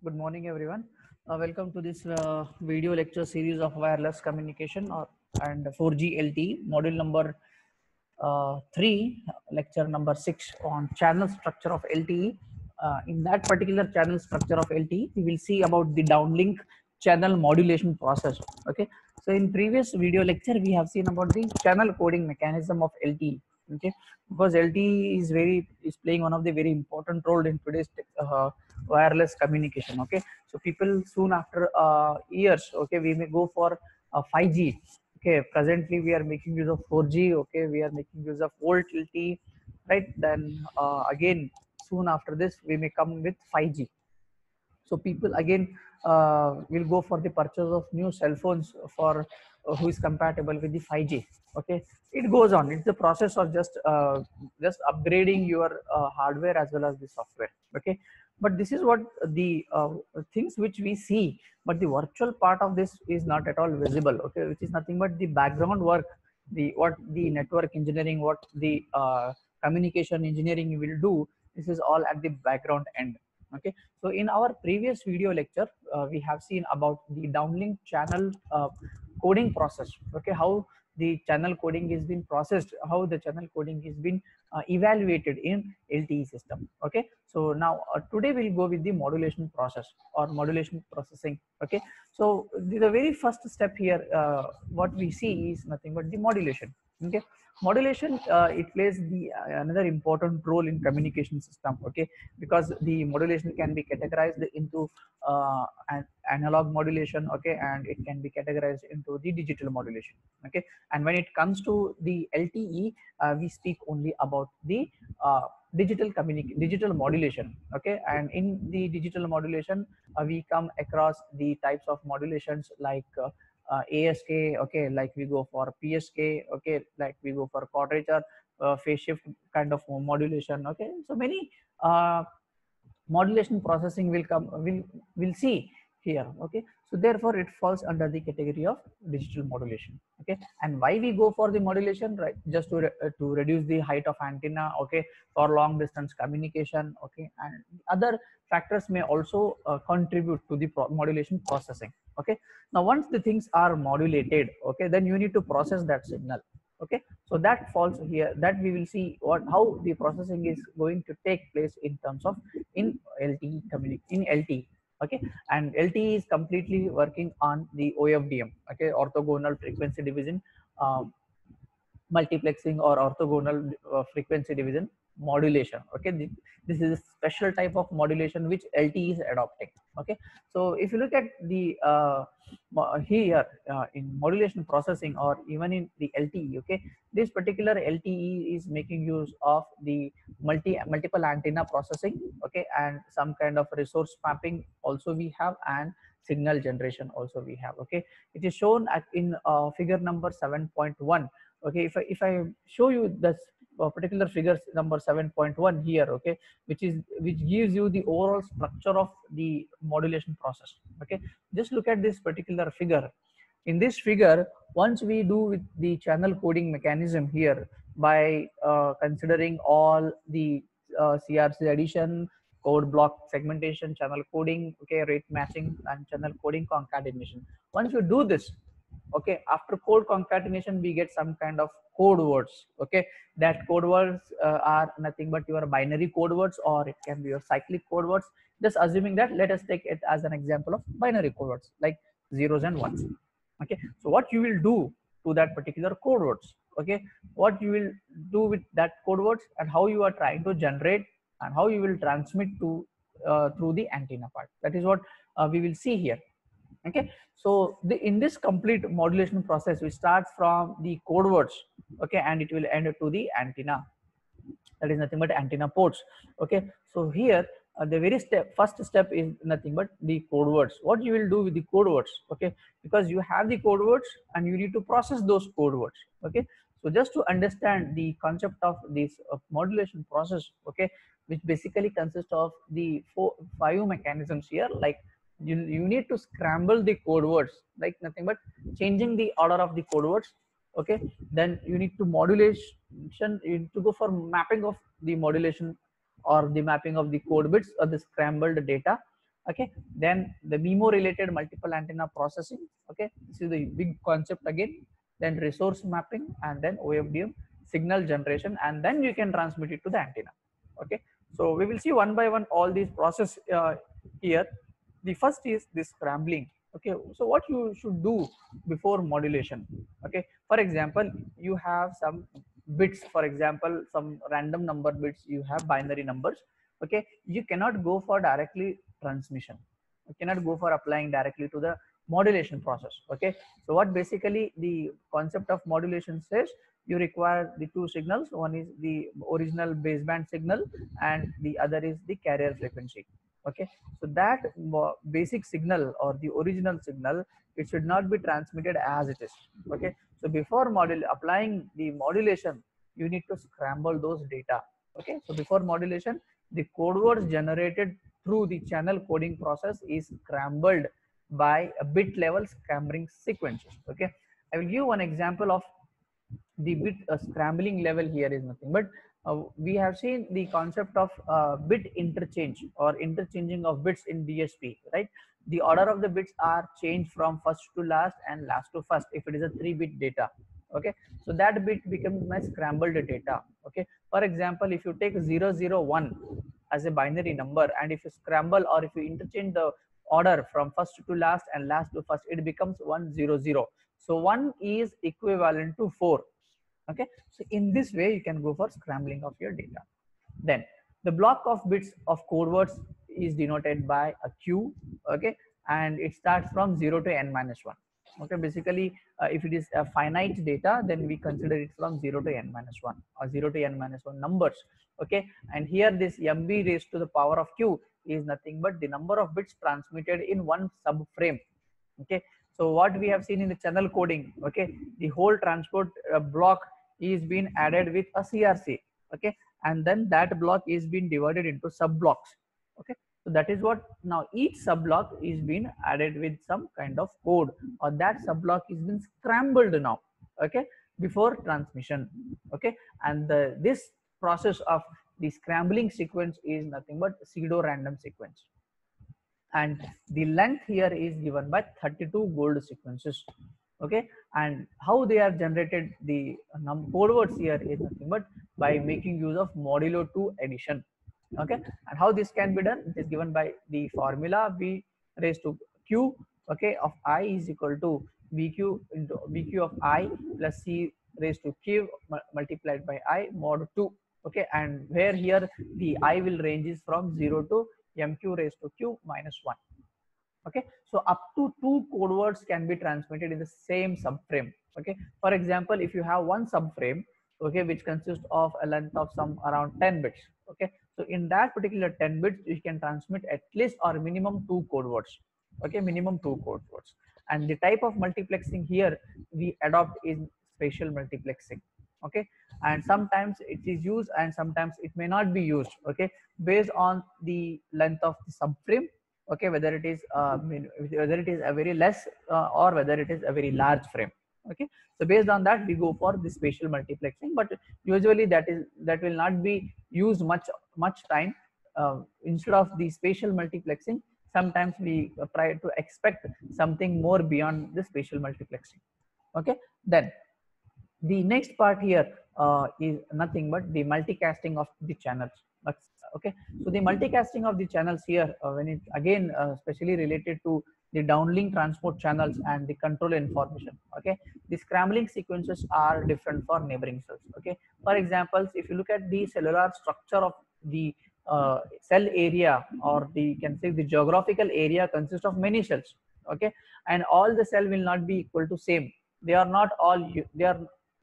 Good morning, everyone. Welcome to this video lecture series of wireless communication and 4G LTE module number 3, lecture number 6 on channel structure of LTE. In that particular channel structure of LTE, we will see about the downlink channel modulation process. Okay. So in previous video lecture, we have seen about the channel coding mechanism of LTE. Okay, because LTE is playing one of the very important role in today's wireless communication. Okay, so people soon after years, okay, we may go for 5G. Okay, presently we are making use of 4G. Okay, we are making use of old LTE, right? Then again soon after this we may come with 5G. So people again will go for the purchase of new cell phones for who is compatible with the 5G. Okay, it goes on. It's the process of just upgrading your hardware as well as the software. Okay, but this is what the things which we see, but the virtual part of this is not at all visible. Okay, which is nothing but the background work, the what the network engineering, what the communication engineering will do. This is all at the background end. Okay, so in our previous video lecture, we have seen about the downlink channel coding process. Okay, how the channel coding is being processed, how the channel coding is being evaluated in LTE system. Okay, so now today we'll go with the modulation process or modulation processing. Okay, so the very first step here, what we see is nothing but the modulation. Okay, modulation, it plays the another important role in communication system. Okay, because the modulation can be categorized into an analog modulation, okay, and it can be categorized into the digital modulation. Okay, and when it comes to the LTE, we speak only about the digital modulation. Okay, and in the digital modulation, we come across the types of modulations like ASK, okay, like we go for PSK, okay, like we go for quadrature, phase shift kind of modulation. Okay, so many modulation processing will see here. Okay, so therefore it falls under the category of digital modulation. Okay, and why we go for the modulation, right? Just to reduce the height of antenna, okay, for long distance communication. Okay, and other factors may also contribute to the modulation processing. Okay, now once the things are modulated, okay, then you need to process that signal. Okay, so that falls here, that we will see how the processing is going to take place in terms of in LTE. Okay, and LTE is completely working on the OFDM, okay, orthogonal frequency division, multiplexing or orthogonal frequency division modulation. Okay, this is a special type of modulation which LTE is adopting. Okay, so if you look at the here in modulation processing or even in the LTE, okay, this particular LTE is making use of the multiple antenna processing, okay, and some kind of resource mapping also we have, and signal generation also we have. Okay, it is shown in figure number 7.1. Okay, if I show you this particular figure number 7.1 here, okay, which gives you the overall structure of the modulation process. Okay, just look at this particular figure. In this figure, once we do with the channel coding mechanism here by considering all the CRC addition, code block segmentation, channel coding, okay, rate matching, and channel coding concatenation. Once you do this, okay, after code concatenation we get some kind of code words. Okay, that code words are nothing but your binary code words, or it can be your cyclic code words. Just assuming that, let us take it as an example of binary code words like zeros and ones. Okay, so what you will do to that particular code words, okay, what you will do with that code words, and how you are trying to generate and how you will transmit to through the antenna part, that is what we will see here. Okay, so in this complete modulation process, we start from the code words, okay, and it will end to the antenna, that is nothing but antenna ports. Okay, so here the very first step is nothing but the code words. What you will do with the code words, okay, because you have the code words and you need to process those code words. Okay, so just to understand the concept of this modulation process, okay, which basically consists of the 5 mechanisms here, like you need to scramble the code words, like nothing but changing the order of the code words. Okay, then you need to modulation, you need to go for mapping of the modulation or the mapping of the code bits or the scrambled data. Okay, then the MIMO related multiple antenna processing. Okay, this is the big concept again. Then resource mapping, and then OFDM signal generation, and then you can transmit it to the antenna. Okay, so we will see one by one all these process here. The first is this scrambling. Okay, so what you should do before modulation. Okay, for example, you have some bits, for example some random number bits, you have binary numbers. Okay, you cannot go for directly transmission, you cannot go for applying directly to the modulation process. Okay, so what basically the concept of modulation says, you require the two signals, one is the original baseband signal and the other is the carrier frequency. Okay, so that basic signal or the original signal, it should not be transmitted as it is. Okay, so before applying the modulation, you need to scramble those data. Okay, so before modulation, the code words generated through the channel coding process is scrambled by a bit level scrambling sequences. Okay, I will give one example of the bit scrambling level. Here is nothing but we have seen the concept of bit interchange or interchanging of bits in DSP, right? The order of the bits are changed from first to last and last to first if it is a 3-bit data. Okay, so that bit becomes my scrambled data. Okay, for example, if you take 001 as a binary number, and if you scramble or if you interchange the order from first to last and last to first, it becomes 100. So 1 is equivalent to 4. Okay, so in this way you can go for scrambling of your data. Then the block of bits of code words is denoted by a q. Okay, and it starts from 0 to n minus 1. Okay, basically if it is a finite data, then we consider it from 0 to n minus 1 or 0 to n minus 1 numbers. Okay, and here this mb raised to the power of q is nothing but the number of bits transmitted in one subframe. Okay, so what we have seen in the channel coding, okay, the whole transport block is being added with a CRC. Okay, and then that block is being divided into sub blocks. Okay, so that is what now each sub block is being added with some kind of code, or that sub block is being scrambled now. Okay, before transmission. Okay, and this process of the scrambling sequence is nothing but pseudo random sequence, and the length here is given by 32 gold sequences. Okay, and how they are generated, the code words here is nothing but by making use of modulo 2 addition. Okay, and how this can be done, it is given by the formula b raised to q, okay, of I is equal to bq into bq of I plus c raised to q multiplied by I mod 2. Okay, and where here the I will ranges from 0 to mq raised to q minus 1. Okay, so up to 2 code words can be transmitted in the same subframe. Okay, for example, if you have one subframe, okay, which consists of a length of some around 10 bits. Okay, so in that particular 10 bits you can transmit at least or minimum 2 code words. Okay, minimum 2 code words. And the type of multiplexing here we adopt is spatial multiplexing. Okay, and sometimes it is used and sometimes it may not be used. Okay, based on the length of the subframe. Okay, whether it is whether it is a very less or whether it is a very large frame. Okay, so based on that we go for the spatial multiplexing, but usually that will not be used much time. Instead of the spatial multiplexing, sometimes we try to expect something more beyond the spatial multiplexing. Okay, then the next part here is nothing but the multicasting of the channels. Okay, so the multicasting of the channels here, when it again especially related to the downlink transport channels and the control information. Okay, the scrambling sequences are different for neighboring cells. Okay, for example, if you look at the cellular structure of the cell area, or the you can say the geographical area consists of many cells. Okay, and all the cell will not be equal to same. They are not all, they are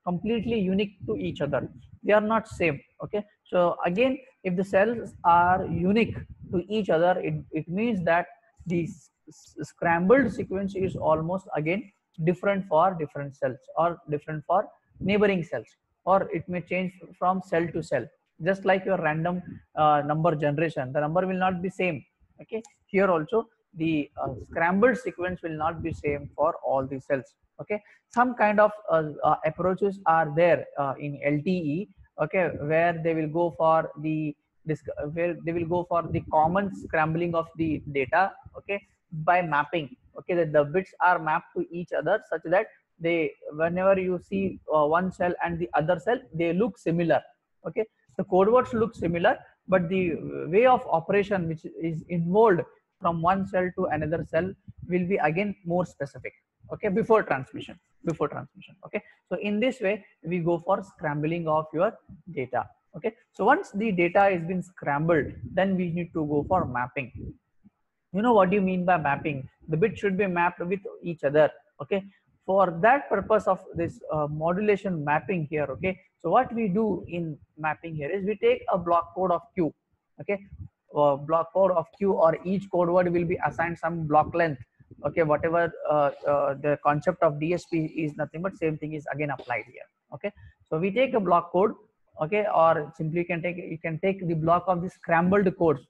completely unique to each other, they are not same. Okay, so again, if the cells are unique to each other, it means that the scrambled sequence is almost again different for different cells or different for neighboring cells, or it may change from cell to cell. Just like your random number generation, the number will not be same. Okay, here also the scrambled sequence will not be same for all the cells. Okay, some kind of approaches are there in LTE. Okay, where they will go for the where they will go for the common scrambling of the data, okay, by mapping, okay, that the bits are mapped to each other such that they, whenever you see one cell and the other cell, they look similar, okay. The code words look similar, but the way of operation which is involved from one cell to another cell will be again more specific, okay, before transmission, okay. So in this way we go for scrambling of your data, okay. So once the data is been scrambled, then we need to go for mapping. You know what do you mean by mapping? The bit should be mapped with each other, okay. For that purpose of this modulation mapping here, okay, so what we do in mapping here is we take a block code of q, okay. Block code of q, or each code word will be assigned some block length, okay. Whatever the concept of DSP is nothing but same thing is again applied here, okay. So we take a block code, okay, or simply you can take the block of the scrambled codes,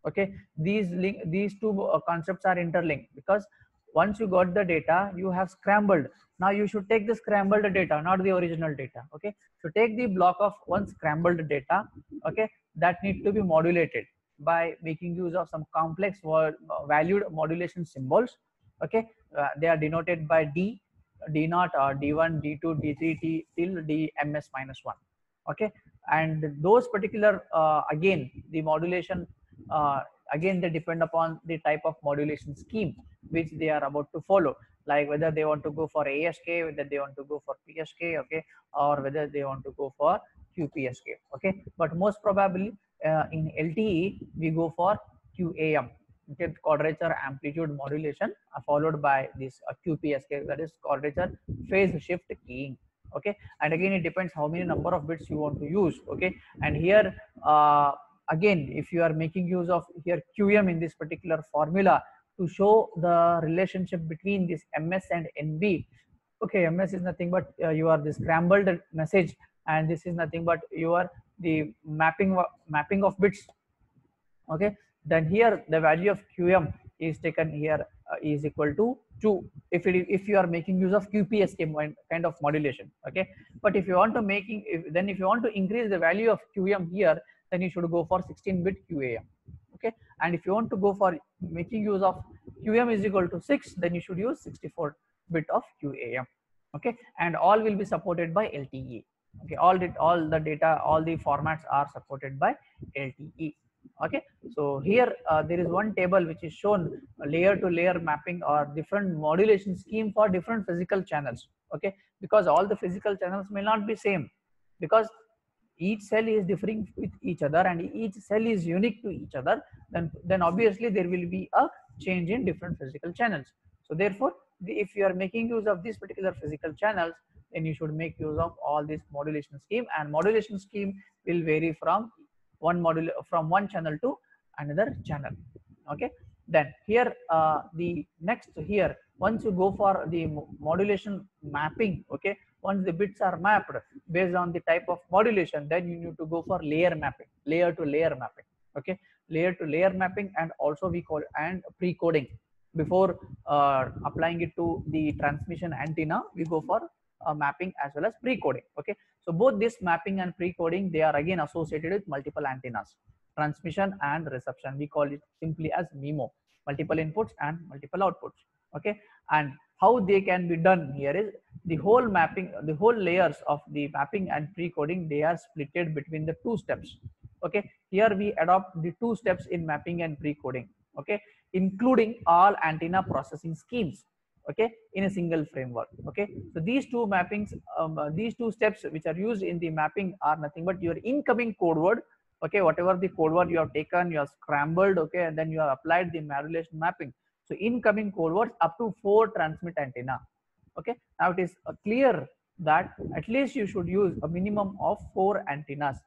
okay. These two concepts are interlinked, because once you got the data, you have scrambled. Now you should take the scrambled data, not the original data, okay. So take the block of one scrambled data, okay, that needs to be modulated by making use of some complex valued modulation symbols, okay. They are denoted by d naught, or d1, d2, d3, till dms minus 1, okay. And those particular again the modulation, again they depend upon the type of modulation scheme which they are about to follow, like whether they want to go for ASK, whether they want to go for PSK, okay, or whether they want to go for QPSK, okay. But most probably in LTE we go for QAM, okay, quadrature amplitude modulation, followed by this QPSK, that is quadrature phase shift keying, okay. And again it depends how many number of bits you want to use, okay. And here again, if you are making use of here QM in this particular formula to show the relationship between this MS and NB, okay, MS is nothing but you are the scrambled message, and this is nothing but you are the mapping of bits, okay. Then here the value of QM is taken here is equal to 2 if you are making use of QPSK kind of modulation, okay. But if you want to if you want to increase the value of QM here, then you should go for 16-bit QAM, okay. And if you want to go for making use of QM is equal to 6, then you should use 64-bit of QAM, okay. And all will be supported by LTE, okay. All the data, all the formats are supported by LTE, okay. So here there is one table which is shown layer to layer mapping or different modulation scheme for different physical channels, okay. Because all the physical channels may not be same, because each cell is differing with each other and each cell is unique to each other, then obviously there will be a change in different physical channels. So therefore if you are making use of these particular physical channels, then you should make use of all this modulation scheme, and modulation scheme will vary from one channel to another channel, okay. Then here the next here, once you go for the modulation mapping, okay, once the bits are mapped based on the type of modulation, then you need to go for layer to layer mapping, okay. Layer to layer mapping, and also we call and pre-coding. Before applying it to the transmission antenna, we go for mapping as well as pre-coding, okay. So both this mapping and pre-coding, they are again associated with multiple antennas, transmission and reception. We call it simply as MIMO, multiple inputs and multiple outputs, okay. And how they can be done here is the whole mapping, the whole layers of the mapping and pre-coding, they are splitted between the two steps, okay. Here we adopt the two steps in mapping and pre-coding, okay, including all antenna processing schemes, okay, in a single framework, okay. So these two mappings, these two steps which are used in the mapping are nothing but your incoming code word, okay. Whatever the code word you have taken, you have scrambled, okay, and then you have applied the modulation mapping. So incoming code words up to 4 transmit antenna, okay. Now it is clear that at least you should use a minimum of 4 antennas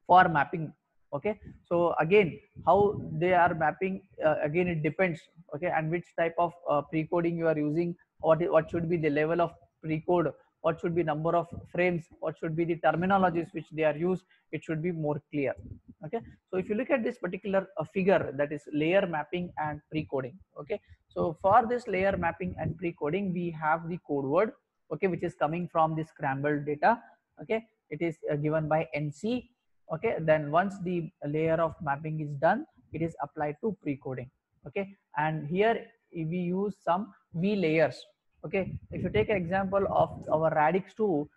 for mapping, okay. So again, how they are mapping, again it depends, okay, and which type of pre-coding you are using, what should be the level of pre-code, what should be number of frames, what should be the terminologies which they are used, it should be more clear, okay. So if you look at this particular figure, that is layer mapping and pre-coding, okay. So for this layer mapping and pre-coding, we have the code word, okay, which is coming from the scrambled data, okay. It is given by NC, Okay, then once the layer of mapping is done, it is applied to pre-coding. Okay, and here we use some V layers. Okay, if you take an example of our Radix2,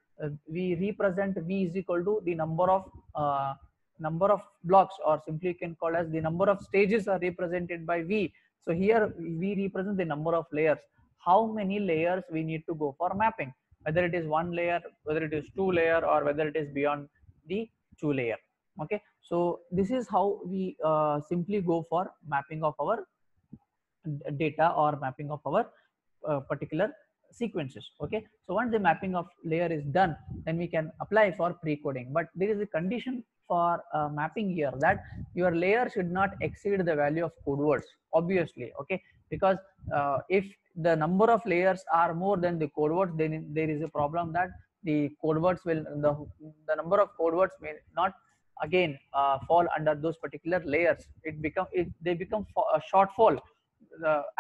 we represent V is equal to the number of blocks, or simply you can call as the number of stages are represented by V. So here we represent the number of layers. How many layers we need to go for mapping, whether it is one layer, whether it is two layer, or whether it is beyond the two layer. Okay, so this is how we simply go for mapping of our data or mapping of our particular sequences. Okay, so once the mapping of layer is done, then we can apply for pre-coding. But there is a condition for mapping here, that your layer should not exceed the value of code words, obviously. Okay, because if the number of layers are more than the code words, then there is a problem that the code words will, the number of code words may not again fall under those particular layers. They become a shortfall,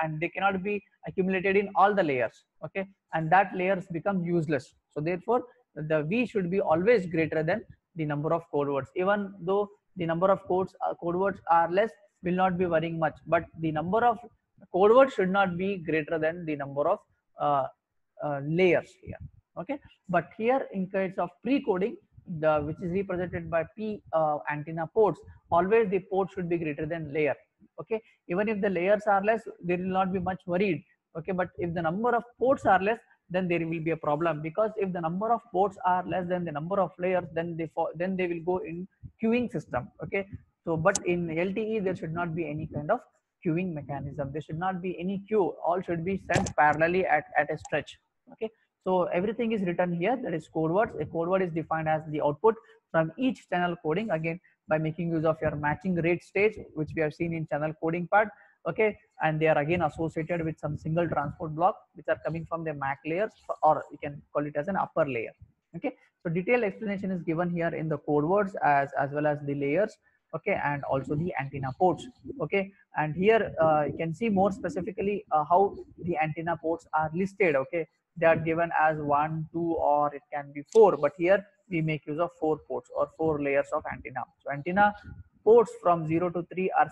and they cannot be accumulated in all the layers. Okay, and that layers become useless. So therefore the V should be always greater than the number of code words. Even though the number of code words are less, will not be worrying much, but the number of code words should not be greater than the number of layers here. Okay, but here in case of pre-coding, the which is represented by P antenna ports, always the port should be greater than layer. Okay, even if the layers are less, there will not be much worried. Okay, but if the number of ports are less, then there will be a problem, because if the number of ports are less than the number of layers, then they will go in queuing system. Okay, so but in LTE there should not be any kind of queuing mechanism. There should not be any queue. All should be sent parallelly at a stretch. Okay, so everything is written here, that is code words. A code word is defined as the output from each channel coding, again by making use of your matching rate stage, which we have seen in channel coding part. Okay, and they are again associated with some single transport block which are coming from the MAC layers, or you can call it as an upper layer. Okay, so detailed explanation is given here in the code words as well as the layers. Okay, and also the antenna ports. Okay, and here you can see more specifically how the antenna ports are listed. Okay, they are given as 1, 2, or it can be 4, but here we make use of 4 ports or 4 layers of antenna. So antenna ports from 0 to 3 are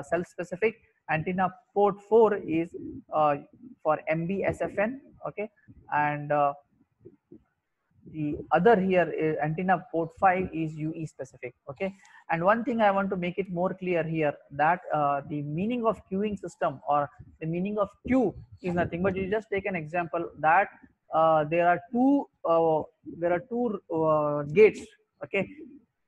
self specific. Antenna port 4 is for MBSFN. Okay, and the other here is antenna port 5 is UE specific. Okay, and one thing I want to make it more clear here, that the meaning of queuing system, or the meaning of queue, is nothing but, you just take an example that there are two gates. Okay,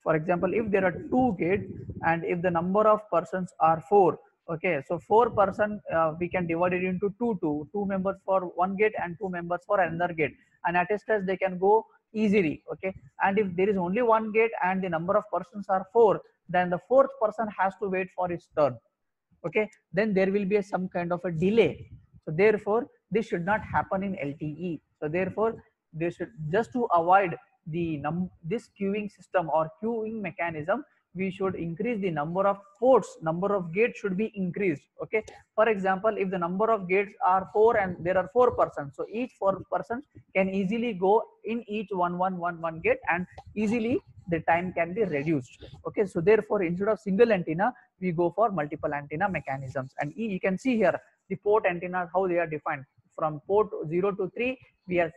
for example, if there are 2 gates, and if the number of persons are 4, okay, so 4 person we can divide it into two members for one gate and 2 members for another gate, and at a stretch they can go easily. Okay, and if there is only one gate and the number of persons are 4, then the 4th person has to wait for his turn. Okay, then there will be some kind of a delay. So therefore this should not happen in LTE. So therefore they should, just to avoid this queuing system or queuing mechanism, we should increase the number of ports, number of gates should be increased. Okay, for example, if the number of gates are 4 and there are 4 persons, so each 4 persons can easily go in each one gate, and easily the time can be reduced. Okay, so therefore instead of single antenna, we go for multiple antenna mechanisms. And you can see here the port antennas, how they are defined. From port 0 to 3, they are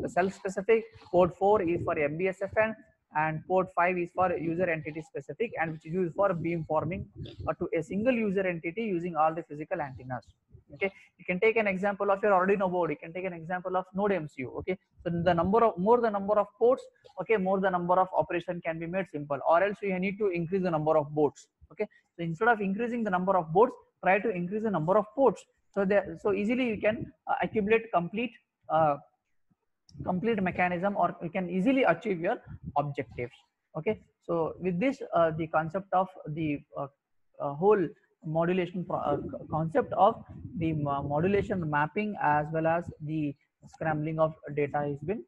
self specific. Port 4 is for MBSFN, and port 5 is for user entity specific, and which is used for beamforming to a single user entity using all the physical antennas. Okay, you can take an example of your Arduino board, you can take an example of Node MCU. Okay, so the number of ports, okay, more the number of operation can be made simple, or else you need to increase the number of boards. Okay, so instead of increasing the number of boards, try to increase the number of ports, so easily you can accumulate complete mechanism, or you can easily achieve your objectives. Okay, so with this the concept of the whole modulation concept of the modulation mapping as well as the scrambling of data has been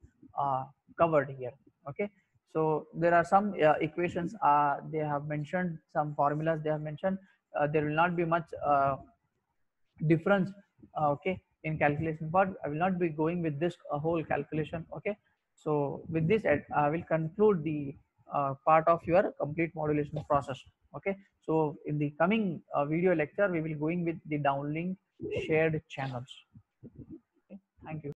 covered here. Okay, so there are some equations they have mentioned, some formulas they have mentioned. There will not be much difference okay, in calculation part. I will not be going with this whole calculation. Okay, so with this I will conclude the part of your complete modulation process. Okay, so in the coming video lecture we will going with the downlink shared channels. Okay, thank you.